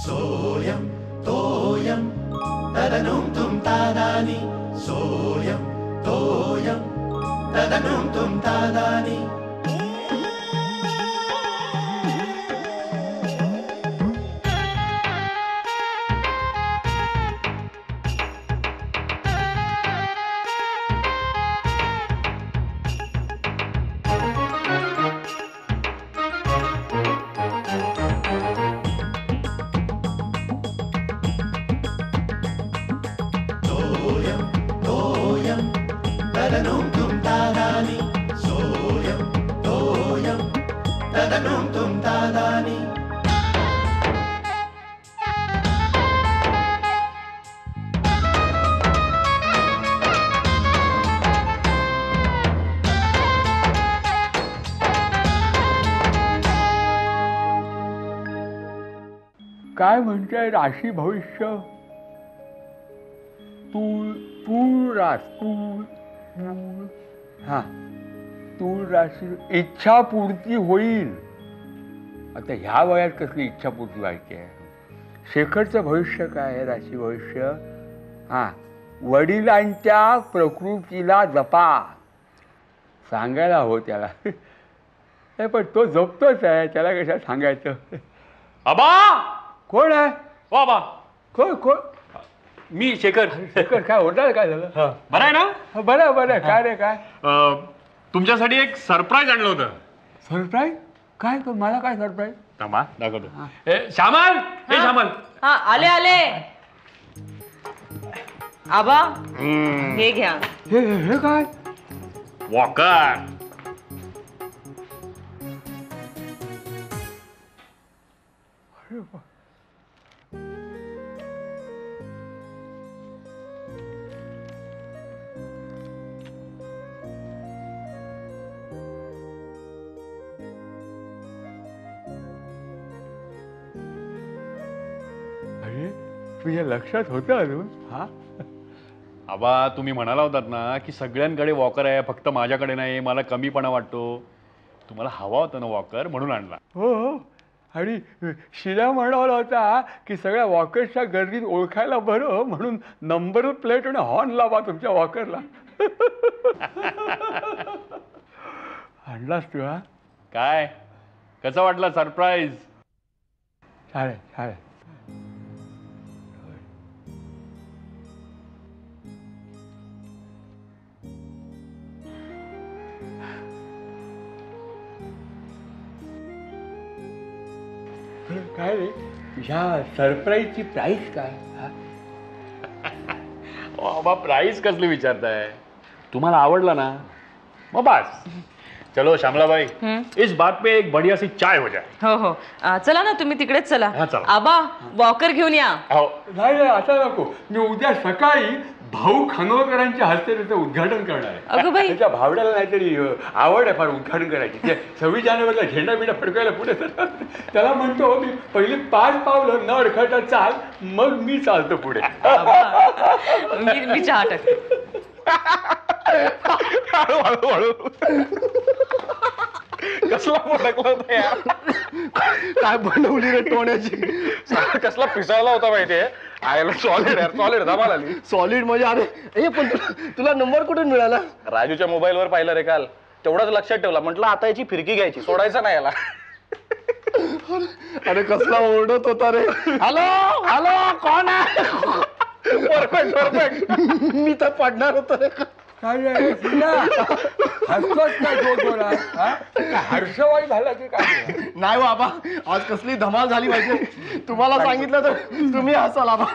सोयम तोयम तदनुम तुम तादानी सोयम तोयम तदनुम तुम तादानी तदनुम तुम तादानी सोयम तोयम तदनुम तुम तादानी काय म्हणते राशी भविष्य? तूळ तूळ रास तूळ तूळ हा तूळ राशी इच्छापूर्ती होईल. आता ह्या वयात कसली इच्छापूर्ती व्हायची आहे? शेखरचं भविष्य काय आहे? राशी भविष्य हा वडिलांच्या प्रकृतीला जपा सांगायला हो त्याला. पण तो जपतोच आहे, त्याला कशा सांगायचं? आबा कोण आहे? ओ आबा कोण कोण? मी शेखर. शेखर काय होणार? काय झालं? बरं आहे ना? बरं बरं. काय रे काय? तुमच्यासाठी एक सरप्राईज आणलं होतं. सरप्राईज? काय? मला काय सरप्राईज? थांबा दाखवतो. श्यामल हे श्यामल. हा आले आले. आबा हे घ्या. हे हे काय? वॉकर. अरे तुझ्या लक्षात होतं अजून? हा आबा तुम्ही म्हणाला होतात ना की सगळ्यांकडे वॉकर आहे, फक्त माझ्याकडे नाही, मला कमीपणा वाटतो. तुम्हाला हवा होता ना वॉकर, म्हणून आणला. हो हो. आणि शिला म्हणाला होता की सगळ्या वॉकर्सच्या गर्दीत ओळखायला बरं म्हणून नंबर प्लेट आणि हॉर्न लावा तुमच्या वॉकरला. आणलास तू? हा काय कसा वाटला सरप्राईज? चालेल चालेल. काय रे ह्या सरप्राईजची प्राईस काय? आबा प्राईस कसली विचारताय? तुम्हाला आवडला ना मग बस. चलो श्यामलाबाई, इस बात पे एक बढ़िया सी चाय हो जाए. हो हो. चला ना तुम्ही तिकडेच चला. हा, चला. आबा वॉकर घेऊन या. हो. नाही नाही आता नको. मी उद्या सकाळी भाऊ खानोळकरांच्या हस्ते त्याचं उद्घाटन करणार आहे. अगं बाई. त्याच्या भावड्याला नाहीतरी आवड आहे फार उद्घाटन करायची. ते 26 जानेवारीला झेंडा बिंडा फडकायला पुढे त्याला म्हणतो मी पहिली 5 पावलं न अडखळता चाल, मग मी चालतो पुढे. मी चहा टाकते. हळूहळू कसला फटकला होता यार? काय बनवली रे टोण्याची? कसला पिसाळला होता माहितीये? आयला सॉलिड यार, सॉलिड धमाल आली. सॉलिड म्हणजे अरे ए पण तुला नंबर कुठून मिळाला? राजूच्या मोबाईलवर पाहिलं रे काल, तेवढाच लक्षात ठेवला. म्हटलं आता याची फिरकी घ्यायची, सोडायचं नाही याला. अरे कसला ओरडत होता रे. हॅलो हॅलो कोण आहे? Perfect perfect. मी तर पडणार होतो रे. काय रे शिला? हसतोच काय जोरात? हर्षवाई झाला की काय? नाही बाबा, आज कसली धमाल झाली पाहिजे. तुम्हाला सांगितलं तर तुम्ही हसाल बाबा.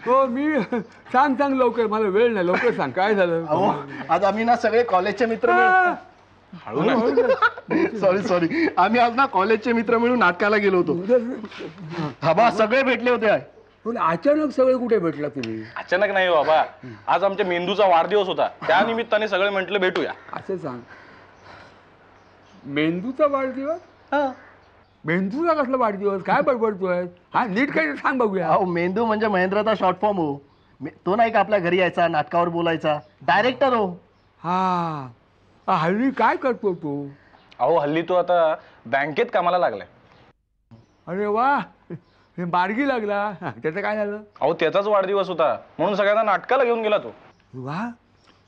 हो मी सांग सांग लवकर, मला वेळ नाही, लवकर सांग काय झालं? अहो आज आम्ही ना सगळे कॉलेजचे मित्र मिळून सॉरी आम्ही आज ना कॉलेजचे मित्र मिळून नाटकाला गेलो होतो. बाबा सगळे भेटले होते. पण अचानक सगळे कुठे भेटला तुम्ही? अचानक नाही हो बाबा, आज आमच्या मेंदूचा वाढदिवस होता, त्या निमित्ताने सगळे म्हटलं भेटूया. असं सांग. मेंदूचा वाढदिवस? मेंदूचा कसला वाढदिवस? काय बडबडतोय? हा नीट काय सांग बघूया. अहो मेंदू म्हणजे महेंद्रचा शॉर्ट फॉर्म हो. तो नाही का आपल्या घरी यायचा, नाटकावर बोलायचा, डायरेक्टर हो. हा हल्ली काय करतो तू? अहो हल्ली तो आता बँकेत कामाला लागलाय. अरे वा, हे मार्गी लागला. त्याचं काय झालं? अहो त्याचाच वाढदिवस होता म्हणून सगळ्यांना नाटकाला घेऊन गेला तो. वा,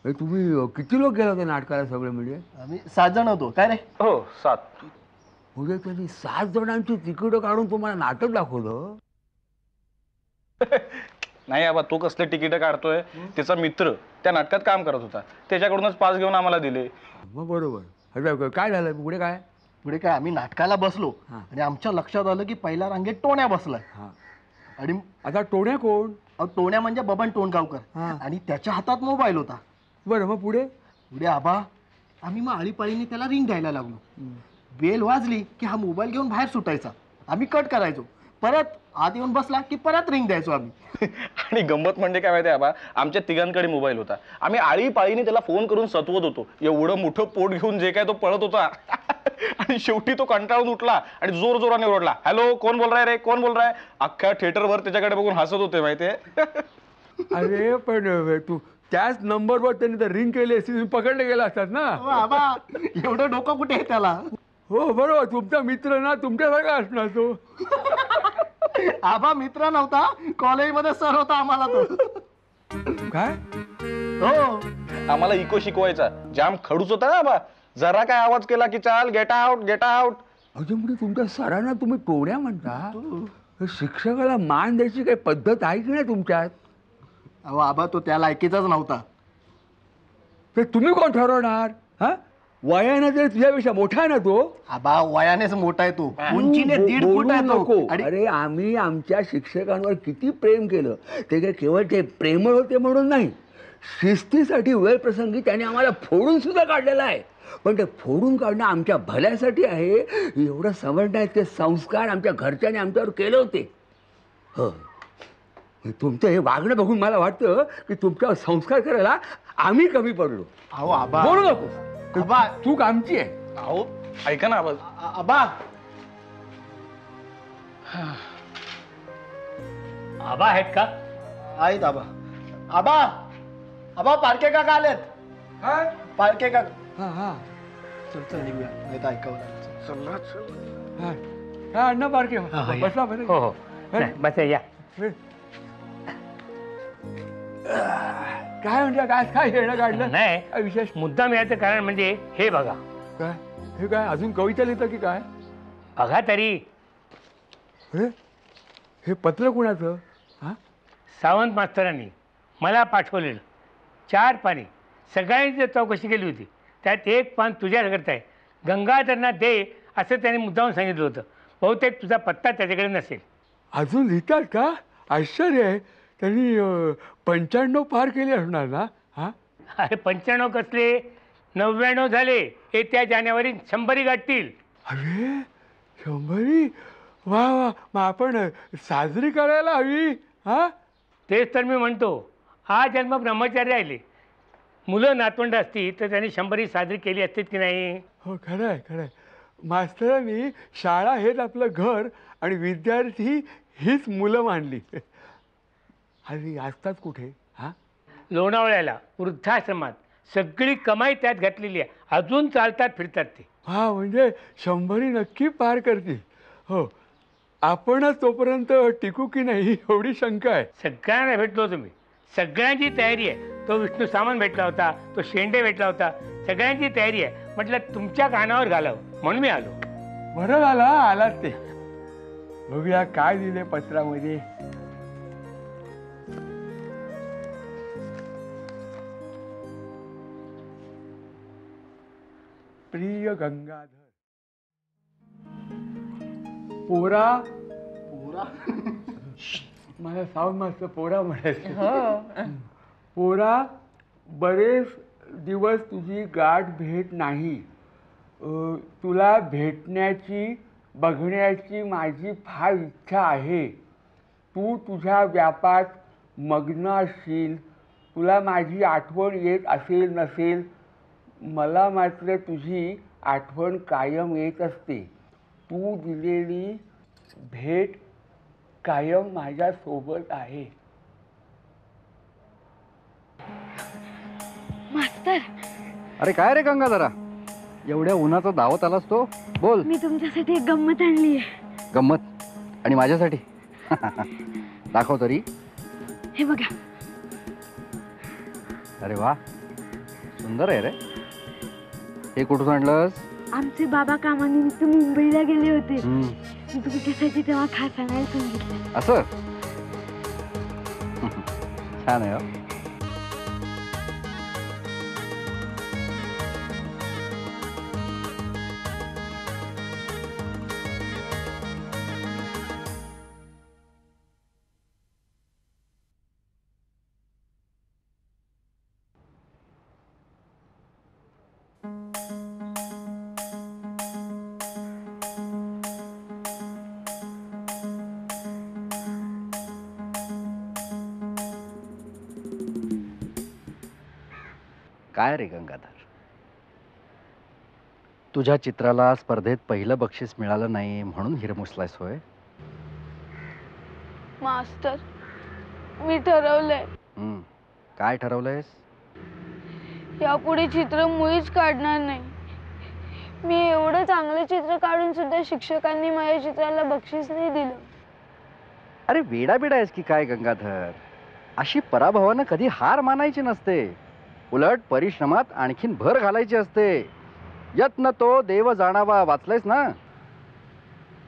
हे तुम्ही किती लोक गेला होता नाटकाला सगळे म्हणजे? आम्ही 7 जण होतो. काय रे? हो 7. म्हणजे त्यांनी 7 जणांची तिकीटं काढून तुम्हाला नाटक दाखवलं? नाही आबा, तो कसले तिकीट काढतोय, त्याचा मित्र त्या नाटकात काम करत होता, त्याच्याकडूनच पास घेऊन आम्हाला दिले. मग बरोबर. आता काय झालं पुढे? काय पुढे काय, आम्ही नाटकाला बसलो आणि आमच्या लक्षात आलं की पहिल्या रांगेत टोण्या बसलाय. आणि आता टोण्या कोण? टोण्या म्हणजे बबन टोणगावकर, आणि त्याच्या हातात मोबाईल होता. बरं, मग पुढे? पुढे आबा आम्ही मग आळीपाळीने त्याला रिंग द्यायला लागलो. बेल वाजली की हा मोबाईल घेऊन बाहेर सुटायचा, आम्ही कट करायचो, परत आत येऊन बसला की परत रिंग द्यायचो आम्ही. आणि गंमत म्हणजे काय माहिती आबा, आमच्या तिघांकडे मोबाईल होता. आम्ही आळीपाळीने त्याला फोन करून सतवत होतो. एवढं मोठं पोट घेऊन जे काय तो पळत होता. आणि शेवटी तो कंटाळून उठला आणि जोर जोराने ओरडला, हॅलो कोण बोल रहा है रे, कोण बोल रहा है. अख्ख्या थिएटरवर त्याच्याकडे बघून हसत होते माहितीये. अरे पण तू त्याच नंबरवर त्यांनी तर रिंग केली असती, तुम्ही पकडले गेला असतात ना. आबा एवढं डोकं कुठे आहे त्याला. हो बरोबर, तुमचा मित्र ना तुमच्यासारखा असणार तो. आबा मित्र नव्हता, कॉलेजमध्ये सर होता आम्हाला तो. काय? हो, आम्हाला इको शिकवायचा, जाम खडूस होता ना आबा. जरा काय आवाज केला की चाल गेट आउट गेट आउट. अजून म्हणजे तुमच्या सरांना तुम्ही टोण्या म्हणता? शिक्षकाला मान द्यायची काही पद्धत आहे की नाही तुमच्यात? अहो आबा तो त्या लायकीचाच नव्हता. ते तुम्ही कोण ठरवणार? हा, वयानं जर तुझ्यापेक्षा मोठा आहे ना तो. आबा वयानेच मोठा आहे तो, उंचीने 1.5 फूट आहे नको. तो. अरे आम्ही आमच्या शिक्षकांवर किती प्रेम केलं. ते काय केवळ ते प्रेमळ होते म्हणून नाही, शिस्तीसाठी वेळ प्रसंगी त्याने आम्हाला फोडून सुद्धा काढलेला आहे. पण ते फोडून काढणं आमच्या भल्यासाठी आहे एवढं समजण्याचे संस्कार आमच्या घरच्यांनी आमच्यावर केले होते. हो, तुमचं हे वागणं बघून मला वाटतं की तुमच्यावर संस्कार करायला आम्ही कमी पडलो. अहो आबा बोलू नको. आबा चूक आमची आहे. अहो ऐका ना आबा. आबा आबा आहेत का? आहेत आबा. आबा आबा पारखे काका आलेत. काय? पारखे काका. हा हा, चल चल निघूया, नाही तर ऐकावं लागेल. हा हा, अण्णा पारखे बसला. बरं हो हो, बस या. काय म्हणजे काय काय येणं काढलं? काय नाही, विशेष? मुद्दाम याचं कारण म्हणजे हे बघा. काय हे? काय अजून कविता लिहितं की काय? बघा तरी. हे पत्र कुणाचं? हा, सावंत मास्तरांनी मला पाठवलेलं 4 पाने. सगळ्यांनी चौकशी केली होती, त्यात 1 पान तुझ्याकरता आहे. गंगाधरना दे असं त्यांनी मुद्दाम सांगितलं होतं. बहुतेक तुझा पत्ता त्याच्याकडे नसेल. अजून लिहितात का? आश्चर्य आहे. त्यांनी 95 पार केले असणार ना? हा, अरे 95 कसले, 99 झाले. येत्या जानेवारीत 100 गाठतील. अरे 100! वा वा, मग आपण साजरी करायला हवी. हा, तेच तर मी म्हणतो. हा जन्म ब्रह्मचारी राहिले. मुलं नातवंड असती तर त्यांनी 100 साजरी केली असतीत की नाही? हो, खरं आहे खरं आहे. मास्तरांनी शाळा हेच आपलं घर आणि विद्यार्थी हीच मुलं मानली. हल्ली असतात कुठे? हा, लोणावळ्याला वृद्धाश्रमात. सगळी कमाई त्यात घातलेली आहे. अजून चालतात फिरतात ते. हा, म्हणजे 100 नक्की पार करतील. हो, आपणच तोपर्यंत टिकू की नाही एवढी शंका आहे. सगळ्यांना भेटलो तुम्ही, सगळ्यांची तयारी आहे. तो विष्णू सामान भेटला होता, तो शेंडे भेटला होता. सगळ्यांची तयारी आहे. म्हटलं तुमच्या कानावर घालावं म्हणून मी आलो. बरं झालं आलात ते. बघूया काय दिले पत्रामध्ये. प्रिय गंगाधर, पोरा. पोरा मला साऊंड मास्तर पोरा म्हणायचं. पोरा, बरेच दिवस तुझी गाठ भेट नाही. तुला भेटण्याची बघण्याची माझी फार इच्छा आहे. तू तुझ्या व्यापात मग्न असशील. तुला माझी आठवण येत असेल नसेल, मला मात्र तुझी आठवण कायम येत असते. तू दिलेली भेट कायम माझ्यासोबत आहे. मास्तर, अरे काय रे गंगाधरा, एवढ्या उन्हाचा धावत आलास तो? बोल. मी तुमच्यासाठी एक गंमत आणली आहे. गंमत? आणि माझ्यासाठी? दाखव तरी. हे बघा. अरे वा, सुंदर आहे रे. हे कुठून आणलंस? आमचे बाबा कामानिमित्त मुंबईला गेले होते. मी तुमच्यासाठी तेव्हा खास आणायला सांगितलं. असं? छान आहे. काय रे गंगाधर, तुझ्या चित्राला स्पर्धेत पहिलं बक्षीस मिळालं नाही म्हणून हिरमुसलायस होय? मास्तर, मी ठरवलंय. काय ठरवलंयस? यापुढे चित्र मुळीच काढणार नाही. मी एवढं चांगलं चित्र काढून सुद्धा शिक्षकांनी माझ्या चित्राला बक्षीस नाही दिलं. अरे वेडा बिडा आहेस की काय गंगाधर? अशी पराभवानं कधी हार मानायची नसते. उलट परिश्रमात आणखीन भर घालायची असते. यत्न तो देव जाणावा, वाचलंयस ना?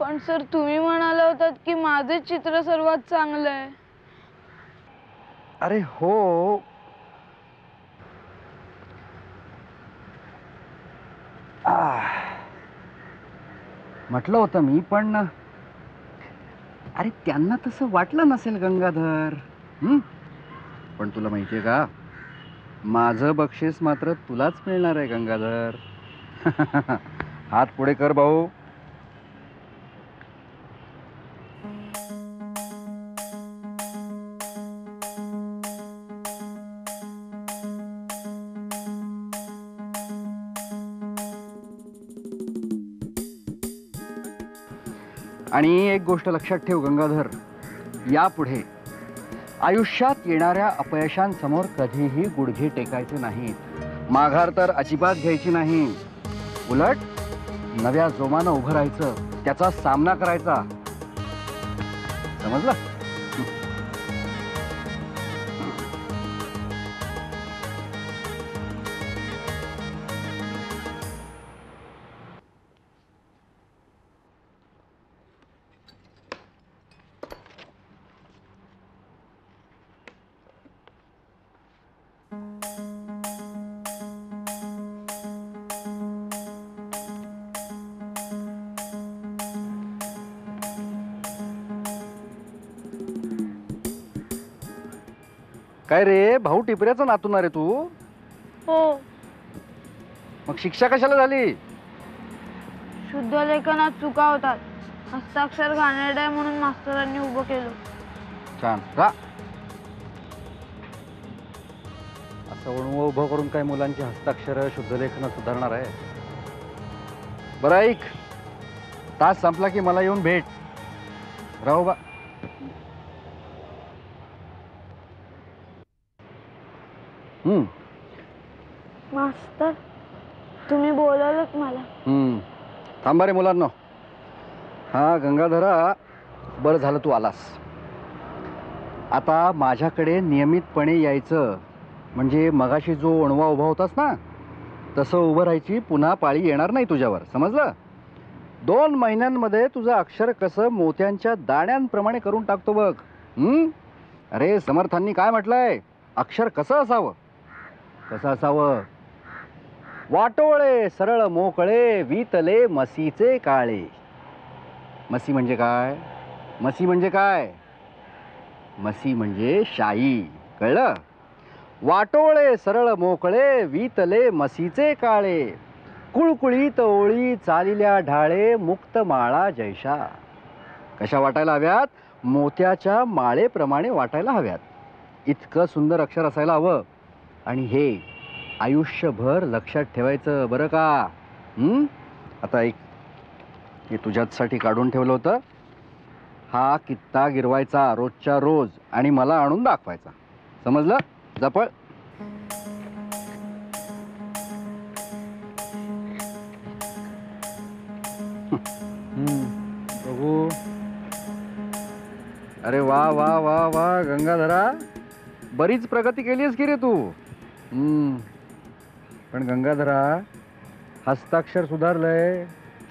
पण सर, तुम्ही म्हणाला होतात की माझं चित्र सर्वात चांगलं आहे. अरे हो, म्हटलं होतं मी, पण अरे त्यांना तसं वाटलं नसेल गंगाधर. पण तुला माहितीये का, माझं बक्षीस मात्र तुलाच मिळणार आहे गंगाधर. हात पुढे कर भाऊ. आणि एक गोष्ट लक्षात ठेव गंगाधर, यापुढे आयुष्यात येणाऱ्या अपयशांसमोर कधीही गुडघे टेकायचे नाहीत. माघार तर अजिबात घ्यायची नाही. उलट नव्या जोमानं उभं राहायचं, त्याचा सामना करायचा. समजलं? काय रे भाऊ, टिपऱ्याचं नातून रे तू? हो. मग शिक्षा कशाला झाली? शुद्ध लेखनात चुका होतात, हस्ताक्षर घाणेरडं आहे म्हणून मास्तरांनी उभं केलं. छान. रा असं उणवं उभं करून काय मुलांची हस्ताक्षर शुद्ध लेखन सुधारणार आहे? बरं ऐक, तास संपला की मला येऊन भेट. राहू बा. मास्तर, तुम्ही बोलवलंत मला. थांबा रे मुलांना. हा गंगाधरा, बरं झालं तू आलास. आता माझ्याकडे नियमितपणे यायचं, म्हणजे मगाशी जो ओणवा उभा होतास ना, तसं उभं राहायची पुन्हा पाळी येणार नाही तुझ्यावर. समजलं? 2 महिन्यांमध्ये तुझं अक्षर कसं मोत्यांच्या दाण्यांप्रमाणे करून टाकतो बघ. अरे समर्थांनी काय म्हटलंय? अक्षर कसं असावं? कसं असावं? वाटोळे सरळ मोकळे, वितले मसीचे काळे. मसी म्हणजे काय? मसी म्हणजे काय? मसी म्हणजे शाई. कळलं? वाटोळे सरळ मोकळे, वितले मसीचे काळे. कुळकुळीत ओळी चालिल्या ढाळे, मुक्त माळा जैशा. कशा वाटायला हव्यात? मोत्याच्या माळेप्रमाणे वाटायला हव्यात. इतकं सुंदर अक्षर असायला हवं. आणि हे आयुष्यभर लक्षात ठेवायचं, बरं का? आता एक, हे तुझ्यासाठी काढून ठेवलं होतं. हा कित्ता गिरवायचा रोजच्या रोज आणि मला आणून दाखवायचा. समजलं? जपळ. अरे वा वा वा वा गंगाधरा, बरीच प्रगती केलीस की रे तू. पण गंगाधरा, हस्ताक्षर सुधारलंय,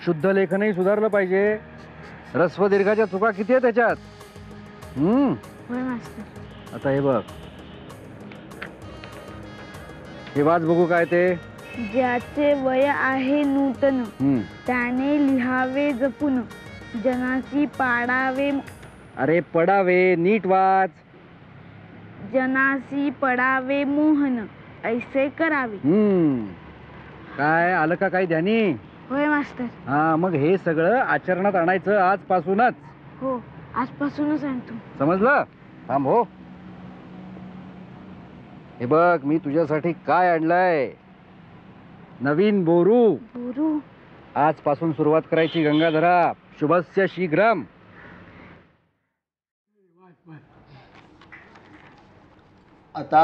शुद्ध लेखनही सुधारलं पाहिजे. ऱ्हस्व दीर्घाच्या चुका किती आहे त्याच्यात. होय मास्तर. आता हे बघ, हे वाच बघू काय ते. ज्याचे वय आहे नूतन त्याने लिहावे जपून, जनासी पाडावे. अरे पडावे, नीट वाच. जनासी पडावे मोहन, ऐसे करावे. काय आलं का काही ध्यानी. होय मास्तर. हा, मग हे सगळं आचरणात आणायचं आजपासूनच. हो, आजपासूनच आणतो. समजलं. थांब हो. हे बघ, मी तुझ्यासाठी काय आणलंय. नवीन बोरू. बोरू. आजपासून सुरुवात करायची गंगाधरा. शुभस्य शीघ्रम. आता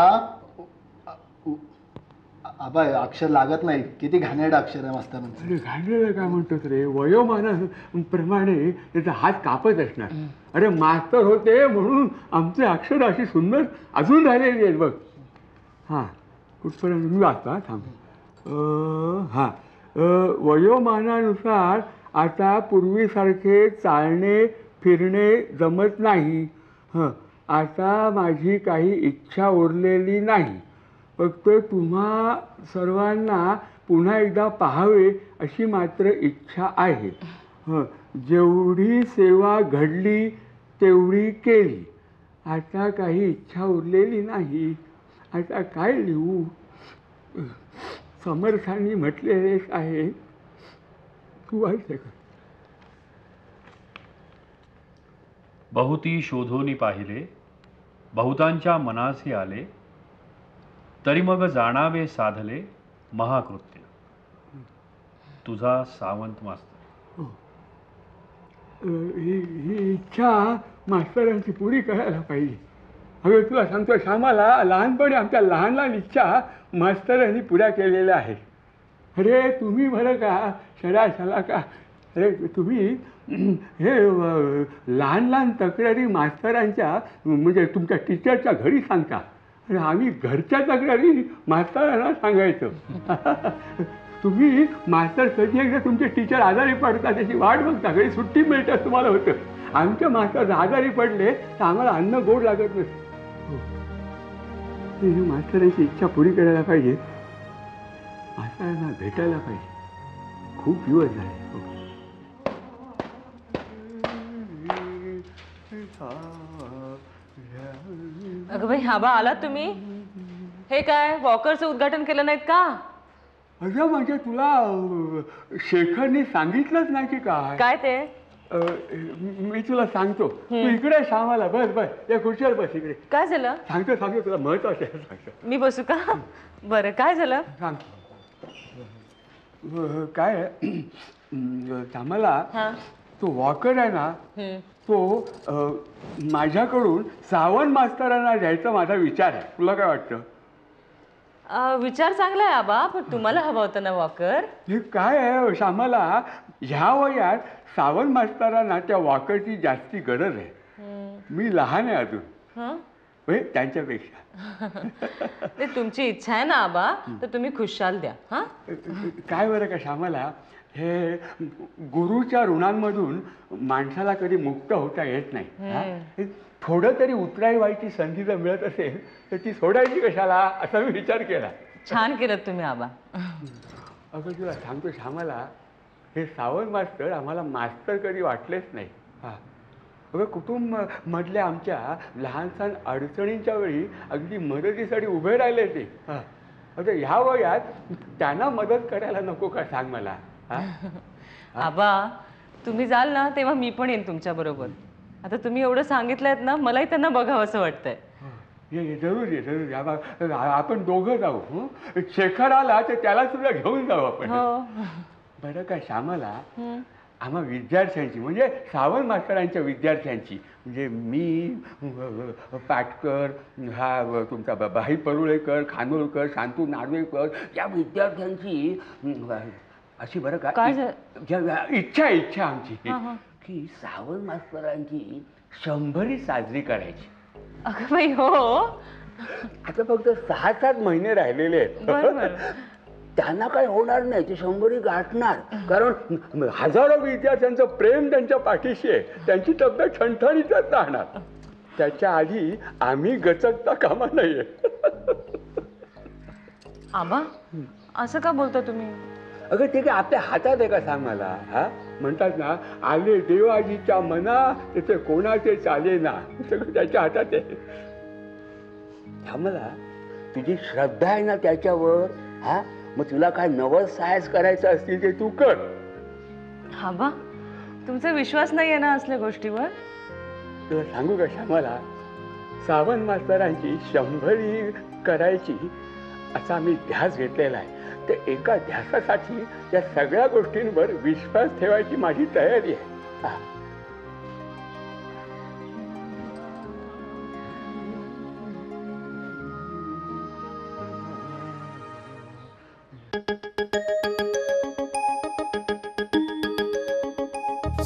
आबा अक्षर लागत नाही. किती घाणेरडं अक्षर आहे मास्तरांचं. अरे घाणेरडं काय म्हणतोस रे, वयोमानाप्रमाणे त्याचा हात कापत असणार. अरे मास्तर होते म्हणून आमचे अक्षर अशी सुंदर अजून राहिलेली आहेत बघ. हां, कुठपर्यंत मी वाचतो. थांब. हां, वयोमानानुसार आता पूर्वीसारखे चालणे फिरणे जमत नाही. आता माझी काही इच्छा उरलेली नाही. फक्त तुम्हा सर्वांना पुन्हा एकदा पाहावे अशी मात्र इच्छा आहे. जेवढी सेवा घडली तेवढी केली. आता काही इच्छा उरलेली नाही. आता काय लिहू. समर्थांनी म्हटलेले आहे. तू वाचते का. बहुती शोधोनी पाहिले, बहुतांच्या मनासी आले, तरी मग जाणावे साधले महाकृत्य. तुझा सावंत मास्तर. ही इच्छा मास्तरांची पुरी करायला पाहिजे. अगं तुला सांगतो, श्यामाला लहानपणी आमच्या लहान लहान इच्छा मास्तरांनी पुऱ्या केलेल्या आहेत. अरे तुम्ही बरं का शराशाला का. अरे तुम्ही हे लहान लहान तक्रारी मास्तरांच्या म्हणजे तुमच्या टीचरच्या घरी सांगता. आणि आम्ही घरच्या तक्रारी मास्तरांना सांगायचो. तुम्ही मास्तर कधी एकदा तुमचे टीचर आजारी पडतात त्याची वाट बघता, कधी सुट्टी मिळतात तुम्हाला होतं. आमच्या मास्तर आजारी पडले तर आम्हाला अन्न गोड लागत नसतं. मास्तरांची इच्छा पुरी करायला पाहिजे. मास्तरांना भेटायला पाहिजे. खूप दिवस झाले. अगं बाई, आबा आलात तुम्ही. हे काय वॉकरचं उद्घाटन केलं नाहीत का. अगं म्हणजे तुला शेखरने सांगितलंच नाही की काय. काय ते. मी तुला सांगतो. तू इकडे श्यामाला बस बस या खुर्चीवर बस इकडे. काय झालं. सांगतो सांगतो तुला महत्वाचं आहे सांगतो. मी बसू का. बरं काय झालं. सांग. काय श्यामाला तो वॉकर आहे ना तो माझ्याकडून सावंत मास्तरांना द्यायचा माझा विचार आहे. तुला काय वाटतं. विचार चांगला आहे आबा, पण तुम्हाला हवा होता ना वॉकर. हे काय आहे श्यामाला, ह्या वयात सावंत मास्तरांना त्या वॉकरची जास्ती गरज आहे. मी लहान आहे अजून त्यांच्यापेक्षा. ते तुमची इच्छा आहे ना आबा, तर तुम्ही खुशाल द्या. हा काय बरं का श्यामाला, हे गुरुच्या ऋणांमधून माणसाला कधी मुक्त होता येत नाही. थोडं तरी उतराई व्हायची संधी जर मिळत असेल तर ती सोडायची कशाला असा मी विचार केला. छान केलं तुम्ही आबा. अगं तुला सांगतो श्यामाला, हे सावंत मास्तर आम्हाला मास्तर कधी वाटलेच नाही. अगं कुटुंब मधल्या आमच्या लहानसहान अडचणींच्या वेळी अगदी मदतीसाठी उभे राहिले ते. अगं ह्या वयात त्यांना मदत करायला नको का सांग मला. आबा तुम्ही जाल ना तेव्हा मी पण येईन तुमच्या बरोबर. आता तुम्ही एवढं सांगितलंय ना, मलाही त्यांना बघावं असं वाटतंय. ये जरूर ये जरूर ये. आपण दोघं जाऊ. शेखर आला तर त्याला सुद्धा घेऊन जाऊ आपण. बरं का श्यामाला, आम्हा विद्यार्थ्यांची म्हणजे सावंत मास्तरांच्या विद्यार्थ्यांची म्हणजे मी पाटकर, हा तुमचा बाई परुळेकर, खानोलकर, शांतू नार्वेकर या विद्यार्थ्यांची अशी बरं का इच्छा आमची की सावंत मास्तरांची 100री साजरी करायची. अगं बाई हो. आता फक्त 6-7 महिने राहिलेले आहेत. बरोबर. त्यांना काय होणार नाही, ते 100री गाठणार. कारण हजारो विद्यार्थ्यांचं प्रेम त्यांच्या पाठीशी आहे. त्यांची तब्येत ठणठणीतच राहणार. त्याच्या आधी आम्ही गचकता कामा नाहीये. आबा असं का बोलता तुम्ही? अगं ते काय आपल्या हातात आहे का सांग मला. हा म्हणतात ना, आले देवाजीच्या मना तिथे कोणाचे चाले ना, सगळं त्याच्या हातात आहे. मला तुझी श्रद्धा आहे ना त्याच्यावर, हा मग तुला काय नवस सायस करायचं असतील ते तू कर. आबा तुमचा विश्वास नाही आहे ना असल्या गोष्टीवर? तुला सांगू का श्यामला, सावंत मास्तरांची 100री करायची असा मी ध्यास घेतलेला आहे. तर एका ध्यासासाठी या सगळ्या गोष्टींवर विश्वास ठेवायची माझी तयारी आहे.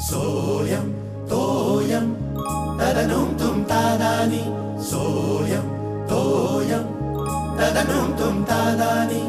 सोयम तोयम तदनुम तुम तादानी. सोयम तोयम तदनुम तुम तादानी.